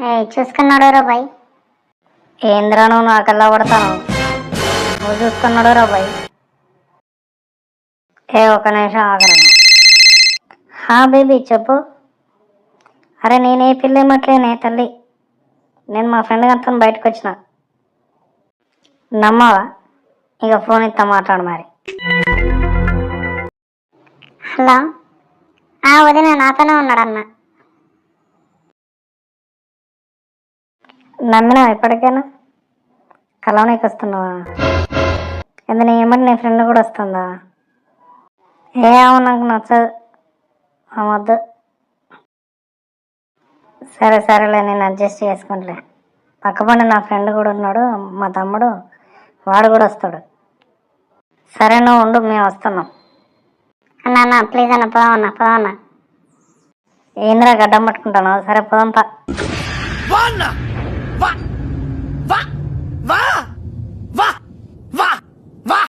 చూసుకున్నాడు రా బాయ్. ఏంద్రా నువ్వు నాకల్లా పడతాను? నువ్వు చూసుకున్నాడు రా బాయ్. ఒక నిమిషం ఆగరా. బేబీ చెప్పు. అరే నేనే పిల్లేమట్లేనే తల్లి. నేను మా ఫ్రెండ్ గారితో బయటకు వచ్చిన. నమ్మవా? ఇక ఫోన్ ఇస్తా మాట్లాడు మరి. హలో, వదిన నాతోనే ఉన్నాడన్న. నమ్మినా ఎప్పటికైనా? కలవనీకి వస్తున్నావా? ఎందుకు ఏమని నీ ఫ్రెండ్ కూడా వస్తుందా? అవును, నాకు నచ్చదు ఆ వద్దు. సరేలే, నేను అడ్జస్ట్ చేసుకుంటలే. పక్కపండి నా ఫ్రెండ్ కూడా ఉన్నాడు, మా తమ్ముడు, వాడు కూడా వస్తాడు. సరే నువ్వు ఉండు, మేము వస్తున్నాం. అన్న ప్లీజ్ అన్న, పోదామన్నా. ఏంద్రా గడ్డం పట్టుకుంటాను? సరే పోదాం పా.